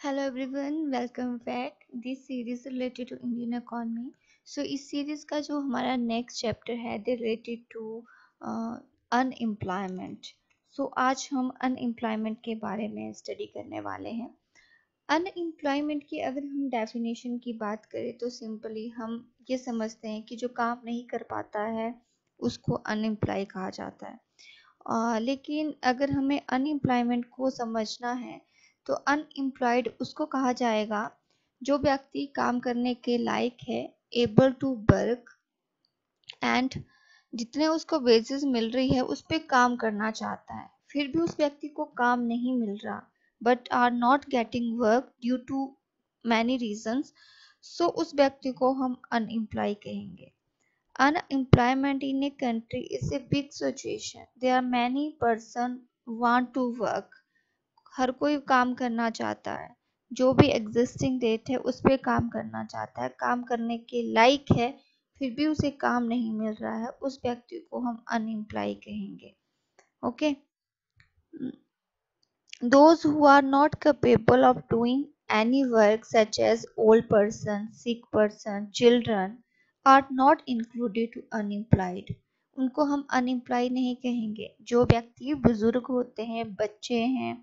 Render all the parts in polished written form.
Hello everyone, welcome back. This series related to Indian economy. So इस series का जो हमारा नेक्स्ट चैप्टर है रिलेटेड टू अनएम्प्लॉयमेंट। सो आज हम अनएम्प्लॉयमेंट के बारे में स्टडी करने वाले हैं। अनएम्प्लॉयमेंट की अगर हम डेफिनेशन की बात करें तो सिंपली हम ये समझते हैं कि जो काम नहीं कर पाता है उसको अनएम्प्लॉय कहा जाता है। लेकिन अगर हमें अनएम्प्लॉयमेंट को समझना है तो अनएम्प्लॉयड उसको कहा जाएगा जो व्यक्ति काम करने के लायक है, एबल टू वर्क एंड जितने उसको वेजेस मिल रही है उस पर काम करना चाहता है, फिर भी उस व्यक्ति को काम नहीं मिल रहा, but are not getting work due to many reasons. So उस व्यक्ति को हम अनएम्प्लॉय कहेंगे। Unemployment in a country is a big situation. There are many person want to work. हर कोई काम करना चाहता है, जो भी एग्जिस्टिंग डेट है उस पर काम करना चाहता है, काम करने के लायक है, फिर भी उसे काम नहीं मिल रहा है, उस व्यक्ति को हम अनएम्प्लॉय कहेंगे। Okay. Those who are not capable of doing any work such as old person, sick person, children are not included to unemployed. उनको हम अनएम्प्लॉय नहीं कहेंगे। जो व्यक्ति बुजुर्ग होते हैं, बच्चे हैं,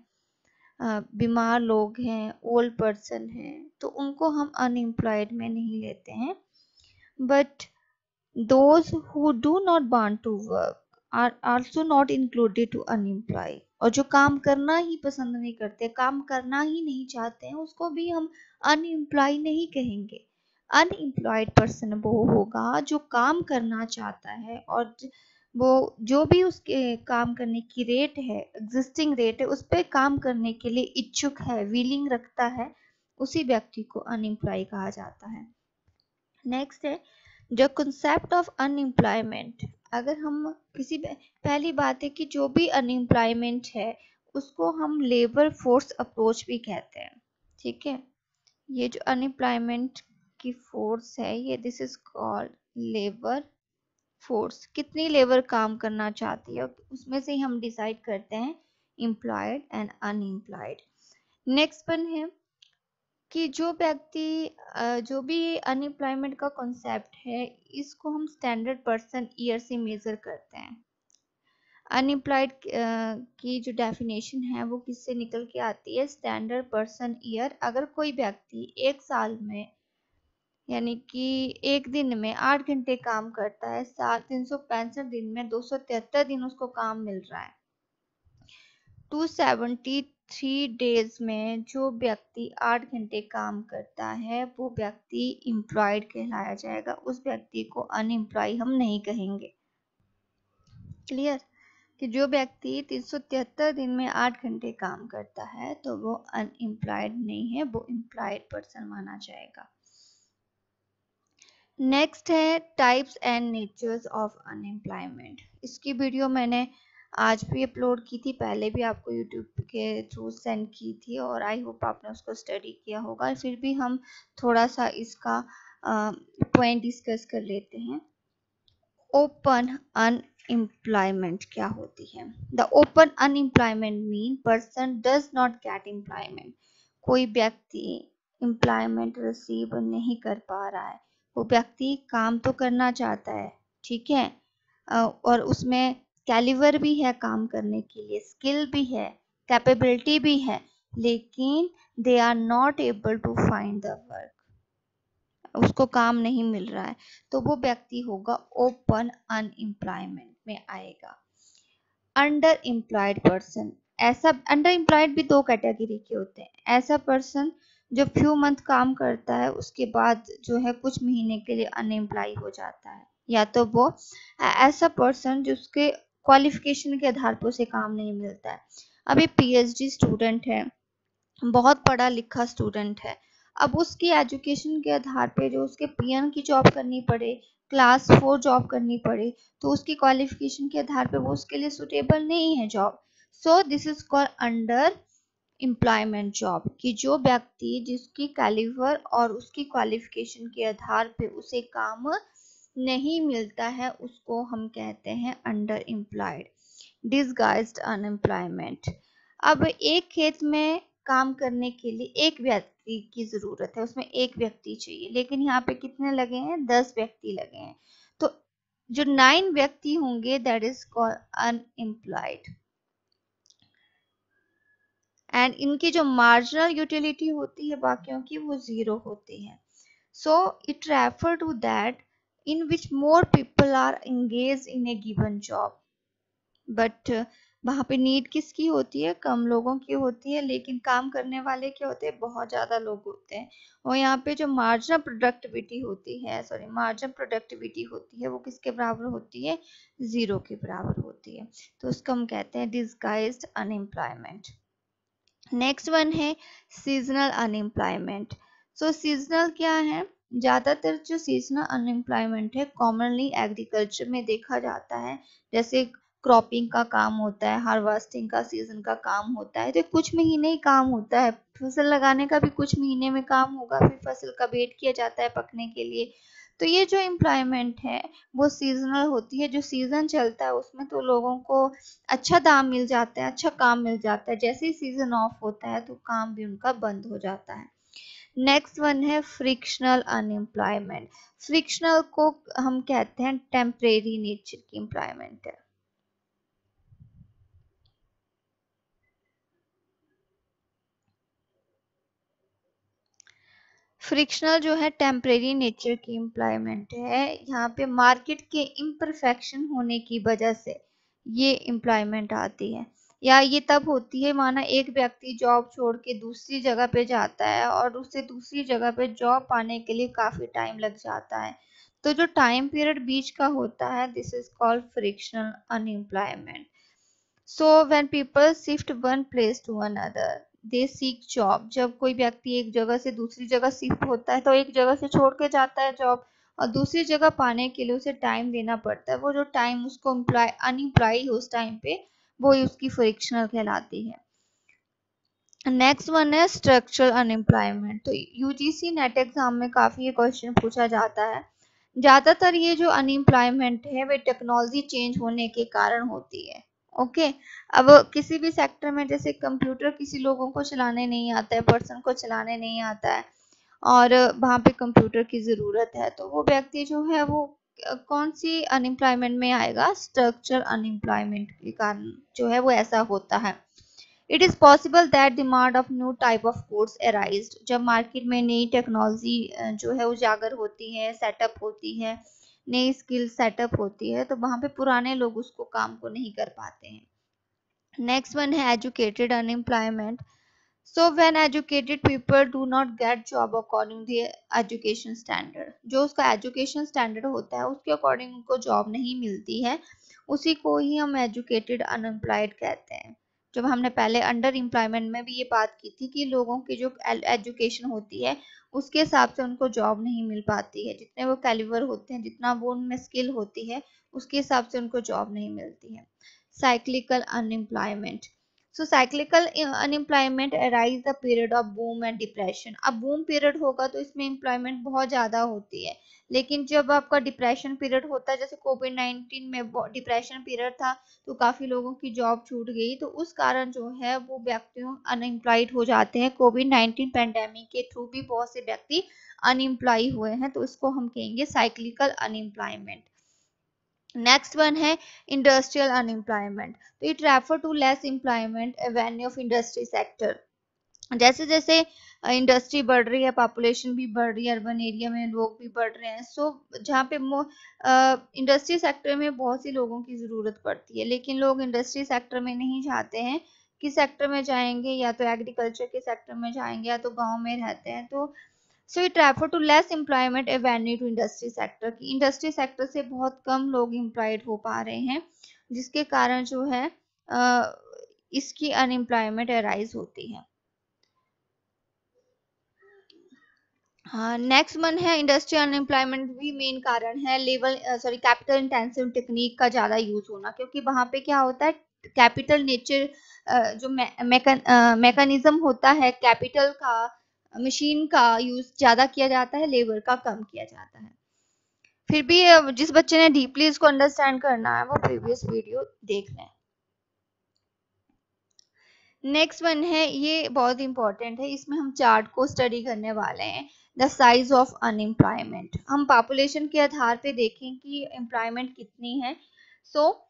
बीमार लोग हैं, ओल्ड पर्सन हैं, तो उनको हम अनएम्प्लॉयड में नहीं लेते हैं। But those who do not want to work are also not included to unemployed. और जो काम करना ही पसंद नहीं करते, काम करना ही नहीं चाहते हैं, उसको भी हम अनएम्प्लॉय नहीं कहेंगे। अनएम्प्लॉयड पर्सन वो होगा जो काम करना चाहता है और वो जो भी उसके काम करने की रेट है, एग्जिस्टिंग रेट है, उस पर काम करने के लिए इच्छुक है, विलिंग रखता है, उसी व्यक्ति को अनएम्प्लॉय कहा जाता है। नेक्स्ट है जो कंसेप्ट ऑफ अनएम्प्लॉयमेंट। अगर हम पहली बात है कि जो भी अनएम्प्लॉयमेंट है उसको हम लेबर फोर्स अप्रोच भी कहते हैं। ठीक है, ये जो अनएम्प्लॉयमेंट की फोर्स है ये this is called labour force. कितनी लेबर काम करना चाहती है उसमें से ही हम डिसाइड करते हैं employed and unemployed. Next one है कि जो व्यक्ति जो भी अनएम्प्लॉयमेंट का कॉन्सेप्ट है इसको हम स्टैंडर्ड पर्सन ईयर से मेजर करते हैं। अनएम्प्लॉयड की जो डेफिनेशन है वो किससे निकल के आती है? Standard person year. अगर कोई व्यक्ति एक साल में यानी कि एक दिन में 8 घंटे काम करता है, 365 दिन में 273 दिन उसको काम मिल रहा है, 273 डेज में जो व्यक्ति 8 घंटे काम करता है वो व्यक्ति एम्प्लॉयड कहलाया जाएगा। उस व्यक्ति को अनएम्प्लॉय हम नहीं कहेंगे। क्लियर? कि जो व्यक्ति 373 दिन में 8 घंटे काम करता है तो वो अनएम्प्लॉयड नहीं है, वो एम्प्लॉयड पर्सन माना जाएगा। नेक्स्ट है types and natures of unemployment. इसकी वीडियो मैंने आज भी अपलोड की थी, पहले भी आपको यूट्यूब के थ्रू सेंड की थी और आई होप आपने उसको स्टडी किया होगा। फिर भी हम थोड़ा सा इसका पॉइंट डिस्कस कर लेते हैं। ओपन अनएम्प्लॉयमेंट क्या होती है? The open unemployment mean person does not gate employment. कोई व्यक्ति एम्प्लॉयमेंट रिसीव नहीं कर पा रहा है, वो व्यक्ति काम तो करना चाहता है, ठीक है, और उसमें कैलिबर भी है काम करने के लिए, स्किल भी है, कैपेबिलिटी भी है, लेकिन they are not able to find the work, उसको काम नहीं मिल रहा है, तो वो व्यक्ति होगा ओपन अनएम्प्लॉयमेंट में आएगा। अंडर एम्प्लॉयड पर्सन, ऐसा अंडर एम्प्लॉयड भी दो कैटेगरी के होते हैं। ऐसा पर्सन जो फ्यू मंथ काम करता है उसके बाद जो है कुछ महीने के लिए अनएम्प्लॉय हो जाता है, या तो वो ऐसा पर्सन जिसके क्वालिफिकेशन के आधार पर उसे काम नहीं मिलता है। अभी पीएचडी स्टूडेंट है, बहुत पढ़ा लिखा स्टूडेंट है, अब उसकी एजुकेशन के आधार पे जो उसके पीएन की जॉब करनी पड़े, क्लास 4 जॉब करनी पड़े, तो उसकी क्वालिफिकेशन के आधार पे वो उसके लिए सुटेबल नहीं है job. So this is called under employment job, कि जो व्यक्ति जिसकी कैलिबर और उसकी क्वालिफिकेशन के आधार पे उसे काम नहीं मिलता है उसको हम कहते हैं अंडर एम्प्लॉयड। Disguised unemployment. अब एक खेत में काम करने के लिए एक व्यक्ति की जरूरत है, उसमें एक व्यक्ति चाहिए, लेकिन यहाँ पे कितने लगे हैं, 10 व्यक्ति लगे हैं। तो जो 9 व्यक्ति होंगे that is called unemployed. And इनकी जो मार्जिनल यूटिलिटी होती है बाकियों की, वो 0 होती है। So it refer to that in which more people are engage in a given job, but वहां पे नीड किसकी होती है, कम लोगों की होती है, लेकिन काम करने वाले क्या होते हैं, बहुत ज्यादा लोग होते हैं। और यहाँ पे जो मार्जिनल प्रोडक्टिविटी होती है, वो किसके बराबर होती है, 0 के बराबर होती है। तो उसको हम कहते हैं डिस्गाइज्ड अनएम्प्लॉयमेंट। नेक्स्ट वन है सीजनल अनएम्प्लॉयमेंट। सो सीजनल क्या है, ज्यादातर जो सीजनल अनएम्प्लॉयमेंट है कॉमनली एग्रीकल्चर में देखा जाता है। जैसे क्रॉपिंग का काम होता है, हार्वेस्टिंग का सीजन का काम होता है, तो कुछ महीने ही काम होता है। फसल लगाने का भी कुछ महीने में काम होगा, फिर फसल का वेट किया जाता है पकने के लिए। तो ये जो एम्प्लॉयमेंट है वो सीजनल होती है, जो सीजन चलता है उसमें तो लोगों को अच्छा दाम मिल जाता है, अच्छा काम मिल जाता है। जैसे ही सीजन ऑफ होता है तो काम भी उनका बंद हो जाता है। नेक्स्ट वन है फ्रिक्शनल अनएम्प्लॉयमेंट। फ्रिक्शनल को हम कहते हैं टेम्परेरी नेचर की एम्प्लॉयमेंट है। फ्रिक्शनल जो है टेम्परेरी नेचर की एम्प्लॉयमेंट है। यहाँ पे मार्केट के इम्परफेक्शन होने की वजह से ये एम्प्लॉयमेंट आती है, या ये तब होती है माना एक व्यक्ति जॉब छोड़ के दूसरी जगह पे जाता है और उससे दूसरी जगह पे जॉब पाने के लिए काफी टाइम लग जाता है। तो जो टाइम पीरियड बीच का होता है this is called frictional unemployment. So when people shift one place to another they seek job. जब कोई व्यक्ति एक जगह से दूसरी जगह शिफ्ट होता है तो एक जगह से छोड़ के जाता है जॉब, और दूसरी जगह पाने के लिए उसे टाइम देना पड़ता है। वो जो टाइम उसको अनएम्प्लॉय उस टाइम पे, वो उसकी फ्रिक्शनल कहलाती है। नेक्स्ट वन है स्ट्रक्चरल अनएम्प्लॉयमेंट। तो यूजीसी नेट एग्जाम में काफी ये क्वेश्चन पूछा जाता है। ज्यादातर ये जो अनएम्प्लॉयमेंट है वे टेक्नोलॉजी चेंज होने के कारण होती है। ओके अब किसी भी सेक्टर में, जैसे कंप्यूटर किसी लोगों को चलाने नहीं आता है, पर्सन को चलाने नहीं आता है, और वहां पे कंप्यूटर की जरूरत है, तो वो व्यक्ति जो है वो कौन सी अनएम्प्लॉयमेंट में आएगा, स्ट्रक्चरल अनएम्प्लॉयमेंट के कारण जो है वो ऐसा होता है। It is possible that demand of new type of course arised. जब मार्केट में नई टेक्नोलॉजी जो है उजागर होती है, सेटअप होती है, नई स्किल सेटअप होती है, तो वहां पे पुराने लोग उसको काम को नहीं कर पाते हैं। नेक्स्ट वन है educated unemployment. So when educated people do not get job according to education standard. जो उसका एजुकेशन स्टैंडर्ड होता है उसके अकॉर्डिंग उनको जॉब नहीं मिलती है, उसी को ही हम एजुकेटेड अनएम्प्लॉयड कहते हैं। जब हमने पहले अंडर एम्प्लॉयमेंट में भी ये बात की थी कि लोगों की जो एजुकेशन होती है उसके हिसाब से उनको जॉब नहीं मिल पाती है, जितने वो कैलिबर होते हैं, जितना वो उनमें स्किल होती है, उसके हिसाब से उनको जॉब नहीं मिलती है। Cyclical unemployment. So cyclical unemployment arise the period of boom and depression. अब बूम पीरियड होगा तो इसमें एम्प्लॉयमेंट बहुत ज्यादा होती है, लेकिन जब आपका डिप्रेशन पीरियड होता है, जैसे कोविड-19 में डिप्रेशन पीरियड था, तो काफी लोगों की जॉब छूट गई, तो उस कारण जो है वो व्यक्ति अनएम्प्लॉयड हो जाते हैं। कोविड-19 पेंडेमिक के थ्रू भी बहुत से व्यक्ति अनएम्प्लॉय हुए हैं, तो इसको हम कहेंगे साइक्लिकल अनएम्प्लॉयमेंट। नेक्स्ट वन है industrial unemployment. So it refer to less employment avenue of industry sector. जैसे जैसे इंडस्ट्री बढ़ रही है, पॉपुलेशन भी बढ़ रही है, अर्बन एरिया में लोग भी बढ़ रहे हैं, सो जहाँ पे इंडस्ट्री सेक्टर में बहुत सी लोगों की ज़रूरत पड़ती है, लेकिन लोग इंडस्ट्री सेक्टर में नहीं जाते हैं। किस सेक्टर में जाएंगे, या तो एग्रीकल्चर के सेक्टर में जाएंगे, या तो गाँव में रहते हैं। तो so it refer to less employment avenue to industry sector की इंडस्ट्री सेक्टर से बहुत कम लोग एम्प्लॉयड हो पा रहे हैं, जिसके कारण जो है इसकी अनएम्प्लॉयमेंट अराइज होती है। हाँ नेक्स्ट वन है इंडस्ट्रियल अनएम्प्लॉयमेंट भी मेन कारण है कैपिटल इंटेंसिव टेक्निक का ज्यादा यूज होना, क्योंकि वहां पे क्या होता है, कैपिटल नेचर जो मैकेनिज्म होता है कैपिटल का, मशीन का यूज ज्यादा किया जाता है, लेबर का कम किया जाता है। फिर भी जिस बच्चे ने डीपली इसको अंडरस्टैंड करना है वो प्रीवियस वीडियो देख लें। नेक्स्ट वन है, ये बहुत इंपॉर्टेंट है, इसमें हम चार्ट को स्टडी करने वाले हैं, द साइज ऑफ अनएम्प्लॉयमेंट। हम पॉपुलेशन के आधार पे देखें कि एम्प्लॉयमेंट कितनी है। सो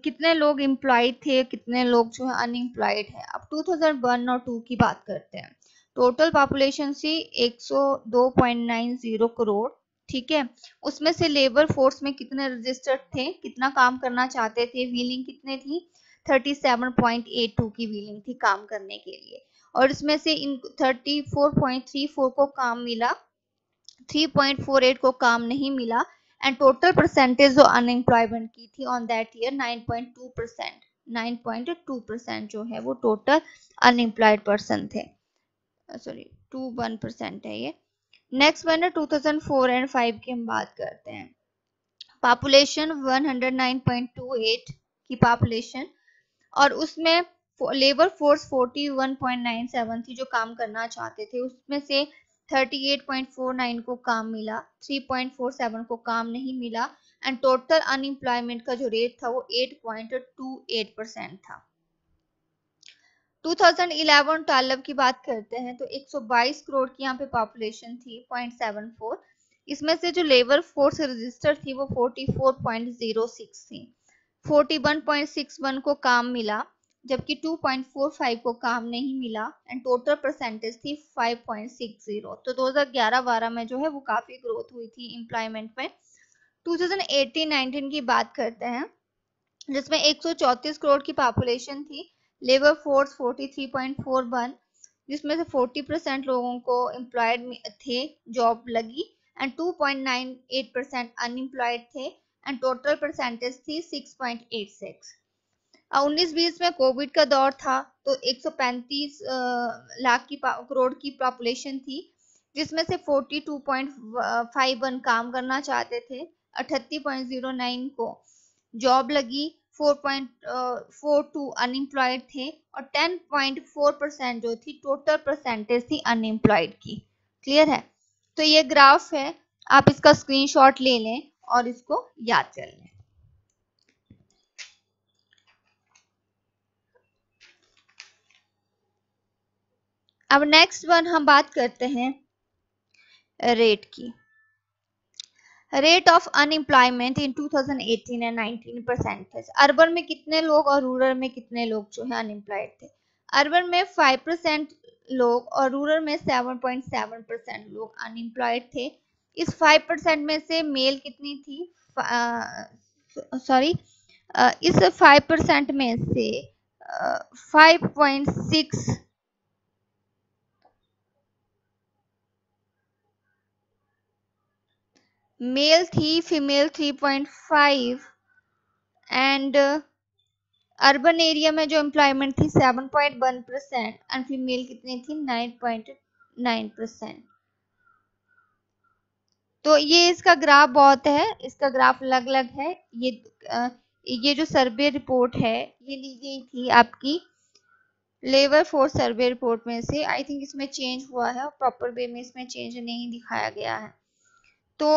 कितने लोग एम्प्लॉयड थे, कितने लोग जो है अनएम्प्लॉयड है। अब 2001 और 2 की बात करते हैं। टोटल पॉपुलेशन थी 102.90 करोड़, ठीक है। उसमें से लेबर फोर्स में कितने रजिस्टर्ड थे, कितना काम करना चाहते थे, विलिंग कितने थी, 37.82 की विलिंग थी काम करने के लिए। और इसमें से इन 34.34 को काम मिला, 3.48 को काम नहीं मिला। एंड टोटल परसेंटेज जो अनएम्प्लॉयमेंट की थी ऑन दैट ईयर 9.2%, 9.2% जो है वो टोटल अनएम्प्लॉयड पर्सन थे। सॉरी 21% है ये। नेक्स्ट वन है 2004 एंड 5 की हम बात करते हैं। पॉपुलेशन 109.28 की पॉपुलेशन, और उसमें लेबर फोर्स 41.97 थी जो काम करना चाहते थे। उसमें से 38.49 को काम मिला, 3.47 को काम नहीं मिला। एंड टोटल अनएम्प्लॉयमेंट का जो रेट था वो 8.28% था। 2011-12 की बात करते हैं तो 122 करोड़ की यहाँ पे पॉपुलेशन थी, 0.74। इसमें से जो लेबर फोर्स रजिस्टर थी वो 44.06 थी, 41.61 को काम मिला, जबकि 2.45 को काम नहीं मिला। एंड टोटल परसेंटेज थी 5.60। तो 2011-12 में जो है वो काफी ग्रोथ हुई थी एम्प्लॉयमेंट में। 2018-19 की बात करते हैं, जिसमें 134 करोड़ की पॉपुलेशन थी, लेबर फोर्स 43.41, जिसमें से 40% लोगों को एम्प्लॉयड थे, जॉब लगी। एंड 2.98% अनएम्प्लॉयड थे। एंड टोटल परसेंटेज थी 6.86। 19-20 में कोविड का दौर था, तो 135 लाख की करोड़ की पॉपुलेशन थी, जिसमें से 42.51 काम करना चाहते थे, 38.09 को जॉब लगी, 4.42 अनएम्प्लॉयड थे, और 10.4% जो थी टोटल परसेंटेज थी अनएम्प्लॉयड की। क्लियर है? तो ये ग्राफ है, आप इसका स्क्रीनशॉट ले लें और इसको याद कर लें। अब नेक्स्ट वन हम बात करते हैं रेट की। Rate of unemployment in 2018 and 19 percentage. Urban में कितने लोग और रूरल में कितने लोग जो है अनएम्प्लॉयड थे। अर्बन में 5% लोग और रूरल में 7.7% लोग अनएम्प्लॉयड थे। इस 5% में से मेल कितनी थी, सॉरी इस 5% में से 5.6 मेल थी, फीमेल 3.5। एंड अर्बन एरिया में जो एम्प्लॉयमेंट थी 7.1% एंड फीमेल कितनी थी 9.9%। तो ये इसका ग्राफ बहुत है, इसका ग्राफ अलग अलग है। ये जो सर्वे रिपोर्ट है ये ली गई थी आपकी लेबर फोर्स सर्वे रिपोर्ट में से। आई थिंक इसमें चेंज हुआ है, प्रॉपर वे में इसमें चेंज नहीं दिखाया गया है। तो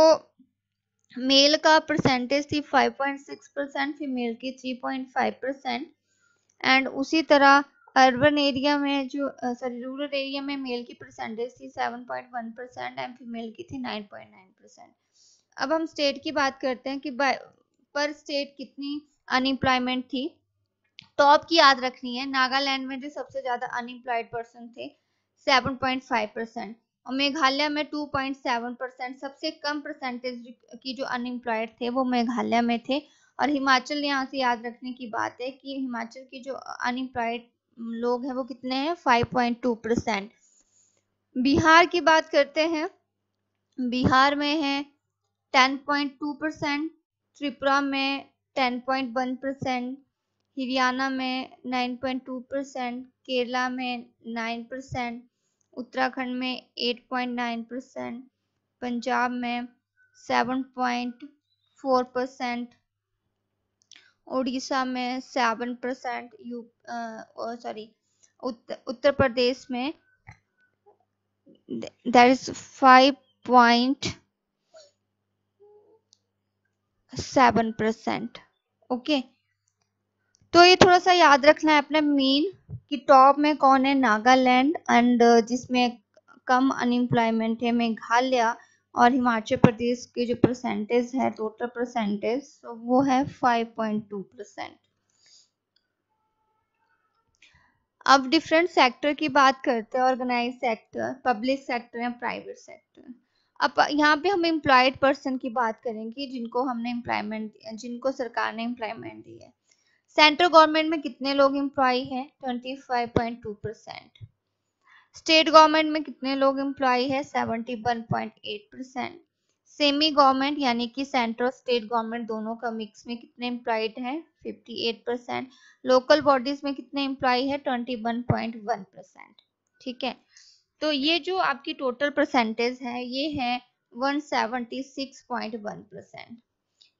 मेल का परसेंटेज थी 5.6%, फीमेल की 3.5%। एंड उसी तरह अर्बन एरिया में जो सॉरी रूरल एरिया में मेल की परसेंटेज थी 7.1% एंड फीमेल की थी 9.9%। अब हम स्टेट की बात करते हैं कि पर स्टेट कितनी अनएम्प्लॉयमेंट थी। टॉप की याद रखनी है, नागालैंड में जो सबसे ज्यादा अनएम्प्लॉयड पर्सन थे 7.5%, और मेघालय में 2.7%। सबसे कम परसेंटेज की जो अनएम्प्लॉयड थे वो मेघालय में थे। और हिमाचल, यहाँ से याद रखने की बात है कि हिमाचल की जो अनएम्प्लॉयड लोग हैं वो कितने हैं, 5.2%। बिहार की बात करते हैं, बिहार में है 10.2%, त्रिपुरा में 10.1%, हरियाणा में 9.2%, केरला में 9%, उत्तराखंड में 8.9%, पंजाब में 7.4%, उड़ीसा में 7%, सॉरी उत्तर प्रदेश में दैट इज 5.7%। ओके, तो ये थोड़ा सा याद रखना है अपने मीन कि टॉप में कौन है, नागालैंड, एंड जिसमें कम अनएम्प्लॉयमेंट है मेघालय, और हिमाचल प्रदेश के जो परसेंटेज है टोटल परसेंटेज तो वो है 5.2%। अब डिफरेंट सेक्टर की बात करते हैं, ऑर्गेनाइज सेक्टर, पब्लिक सेक्टर या प्राइवेट सेक्टर। अब यहाँ पे हम एम्प्लॉयड पर्सन की बात करेंगे जिनको हमने एम्प्लॉयमेंट, जिनको सरकार ने एम्प्लॉयमेंट दी है। सेंट्रल गवर्नमेंट में कितने लोग एम्प्लॉय हैं, 25.2%। स्टेट गवर्नमेंट में कितने लोग एम्प्लॉय है, 71.8%। सेमी गवर्नमेंट यानी कि सेंट्रल स्टेट गवर्नमेंट दोनों का मिक्स में कितने एम्प्लॉयड हैं, 58%। लोकल बॉडीज में कितने एम्प्लॉय है, 21.1%। ठीक है, तो ये जो आपकी टोटल परसेंटेज है ये है 176.1%,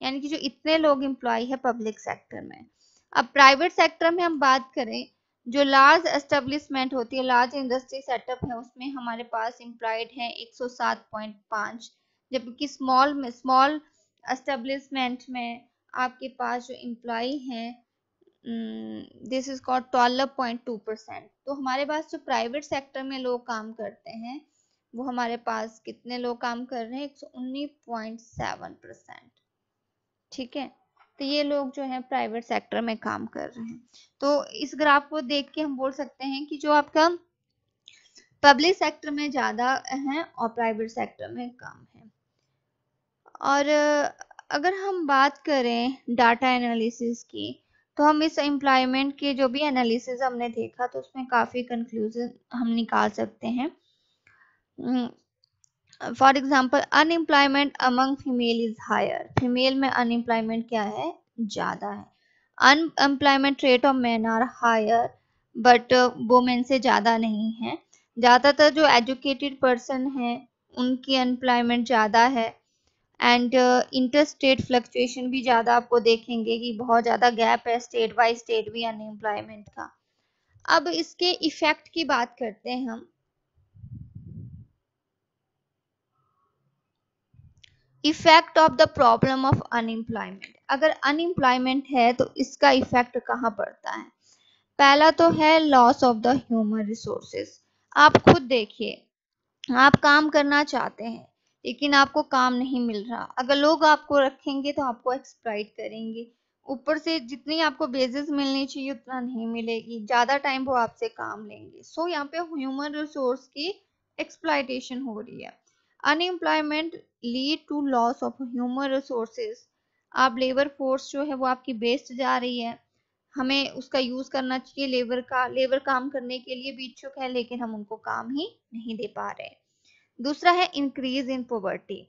यानी कि जो इतने लोग एम्प्लॉय है पब्लिक सेक्टर में। अब प्राइवेट सेक्टर में हम बात करें, जो लार्ज एस्टेब्लिशमेंट होती है, लार्ज इंडस्ट्री सेटअप है, उसमें हमारे पास एम्प्लॉयड है 107.5, जबकि स्मॉल एस्टेब्लिशमेंट में आपके पास जो एम्प्लॉय हैं दिस इज कॉल्ड 12.2%। तो हमारे पास जो प्राइवेट सेक्टर में लोग काम करते हैं वो हमारे पास कितने लोग काम कर रहे हैं, 119.7%। ठीक है, तो ये लोग जो है प्राइवेट सेक्टर में काम कर रहे हैं। तो इस ग्राफ को देख के हम बोल सकते हैं कि जो आपका पब्लिक सेक्टर में ज्यादा है और प्राइवेट सेक्टर में कम है। और अगर हम बात करें डाटा एनालिसिस की, तो हम इस एम्प्लॉयमेंट के जो भी एनालिसिस हमने देखा तो उसमें काफी कंक्लूजन हम निकाल सकते हैं। For example, unemployment among female is higher, female में अनएम्प्लॉयमेंट क्या है, ज्यादा है। Unemployment rate of men are higher but women से ज्यादा नहीं है। ज्यादातर जो एजुकेटेड पर्सन है उनकी अनएम्प्लॉयमेंट ज्यादा है। एंड इंटर स्टेट फ्लक्चुएशन भी ज्यादा आपको देखेंगे कि बहुत ज्यादा गैप है स्टेट बाय स्टेट भी अनएम्प्लॉयमेंट का। अब इसके इफेक्ट की बात करते हैं हम। Effect of the problem of unemployment, अगर अनएम्प्लॉयमेंट है तो इसका इफेक्ट कहाँ पड़ता है। पहला तो है loss of the human resources. आप खुद देखिए, आप काम करना चाहते हैं लेकिन आपको काम नहीं मिल रहा, अगर लोग आपको रखेंगे तो आपको एक्सप्लॉइट करेंगे, ऊपर से जितनी आपको बेसिस मिलनी चाहिए उतना नहीं मिलेगी, ज्यादा टाइम वो आपसे काम लेंगे। सो यहाँ पे ह्यूमन रिसोर्स की एक्सप्लॉइटेशन हो रही है। Unemployment lead to loss of human resources. आप लेबर फोर्स जो है वो आपकी वेस्ट जा रही है, हमें उसका यूज करना चाहिए, लेबर काम करने के लिए भी इच्छुक है लेकिन हम उनको काम ही नहीं दे पा रहे। दूसरा है इंक्रीज इन पॉवर्टी।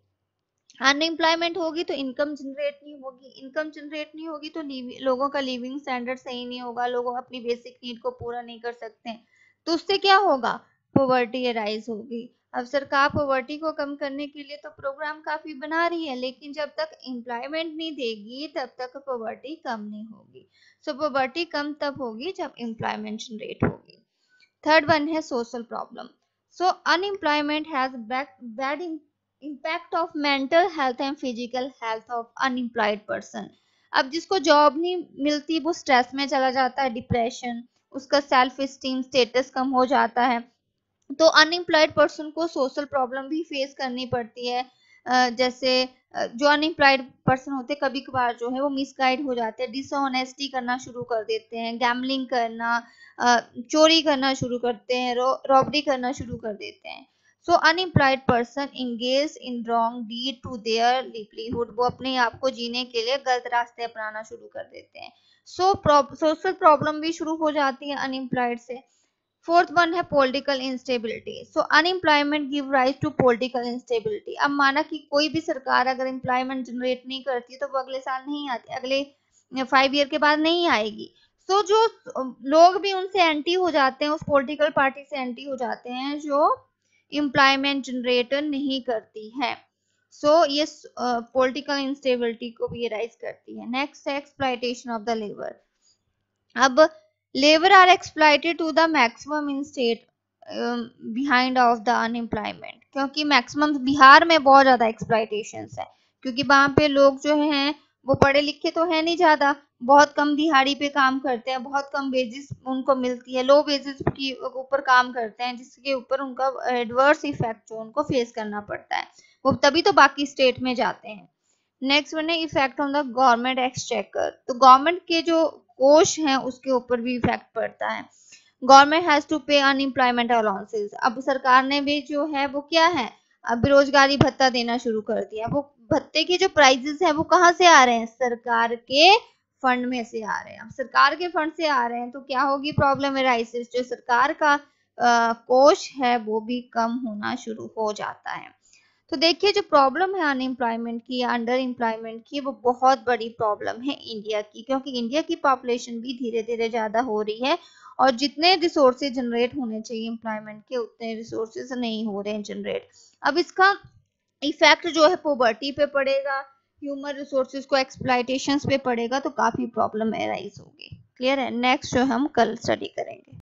अनएम्प्लॉयमेंट होगी तो इनकम जनरेट नहीं होगी, इनकम जनरेट नहीं होगी तो लोगों का लिविंग स्टैंडर्ड सही नहीं होगा, लोग अपनी बेसिक नीड को पूरा नहीं कर सकते हैं, तो उससे क्या होगा, पॉवर्टी राइज होगी। अब सरकार पॉवर्टी को कम करने के लिए तो प्रोग्राम काफी बना रही है लेकिन जब तक एम्प्लॉयमेंट नहीं देगी तब तक पॉवर्टी कम नहीं होगी। सो पॉवर्टी कम तब होगी जब एम्प्लॉयमेंट जनरेट होगी। थर्ड वन है social problem. So unemployment has bad impact of mental health and physical health of unemployed person. अब जिसको जॉब नहीं मिलती वो स्ट्रेस में चला जाता है, डिप्रेशन, उसका सेल्फ स्टीम स्टेटस कम हो जाता है। तो अनएम्प्लॉयड पर्सन को सोशल प्रॉब्लम भी फेस करनी पड़ती है। जैसे जो अनएम्प्लॉयड पर्सन होते हैं कभी कभार जो है वो मिसगाइड हो जाते हैं, डिसऑनेस्टी करना शुरू कर देते हैं, गैम्बलिंग करना, चोरी करना शुरू करते हैं, रॉबरी करना शुरू कर देते हैं। So unemployed person engage in wrong deed to their livelihood, वो अपने आप को जीने के लिए गलत रास्ते अपनाना शुरू कर देते हैं। सो सोशल प्रॉब्लम भी शुरू हो जाती है अनएम्प्लॉयड से। फोर्थ वन है political instability. So unemployment give rise to political instability. अब माना कि कोई भी सरकार अगर एम्प्लॉयमेंट जनरेट नहीं करती तो वो अगले साल नहीं आती, अगले 5 ईयर के बाद नहीं आएगी। सो जो लोग भी उनसे एंटी हो जाते हैं, उस पॉलिटिकल पार्टी से एंटी हो जाते हैं जो एम्प्लॉयमेंट जनरेटर नहीं करती है। सो ये पॉलिटिकल इंस्टेबिलिटी को भी राइज करती है। नेक्स्ट है एक्सप्लॉयटेशन ऑफ द लेबर। अब labour are exploited to the maximum in state behind of the unemployment, क्योंकि मैक्सिमम बिहार में बहुत ज्यादा एक्सप्लॉइटेशन है, क्योंकि वहां पे लोग जो हैं वो पढ़े लिखे तो है नहीं ज्यादा, बहुत कम दिहाड़ी पे काम करते हैं, बहुत कम वेजेस उनको मिलती है, लो वेजेस की ऊपर काम करते हैं, जिसके ऊपर उनका एडवर्स इफेक्ट जो उनको फेस करना पड़ता है, वो तभी तो बाकी स्टेट में जाते हैं। नेक्स्ट वन है effect on the government exchequer, तो गवर्नमेंट के जो कोष हैं उसके ऊपर भी इफेक्ट पड़ता है। गवर्नमेंट हैज टू पे अनएम्प्लॉयमेंट अलाउंसेस, अब सरकार ने भी जो है वो क्या है, अब बेरोजगारी भत्ता देना शुरू कर दिया। वो भत्ते के जो प्राइजेस है वो कहाँ से आ रहे हैं, सरकार के फंड में से आ रहे हैं। अब सरकार के फंड से आ रहे हैं तो क्या होगी, प्रॉब्लम एराइसिस, जो सरकार का कोष है वो भी कम होना शुरू हो जाता है। तो देखिए जो प्रॉब्लम है अनएम्प्लॉयमेंट की या अंडर एम्प्लॉयमेंट की, वो बहुत बड़ी प्रॉब्लम है इंडिया की, क्योंकि इंडिया की पॉपुलेशन भी धीरे धीरे ज्यादा हो रही है और जितने रिसोर्सेज जनरेट होने चाहिए एम्प्लॉयमेंट के उतने रिसोर्सेज नहीं हो रहे हैं जनरेट। अब इसका इफेक्ट जो है पॉवर्टी पे पड़ेगा, ह्यूमन रिसोर्सेज को एक्सप्लॉयटेशंस पे पड़ेगा, तो काफी प्रॉब्लम एराइज होगी। क्लियर है, नेक्स्ट जो हम कल स्टडी करेंगे।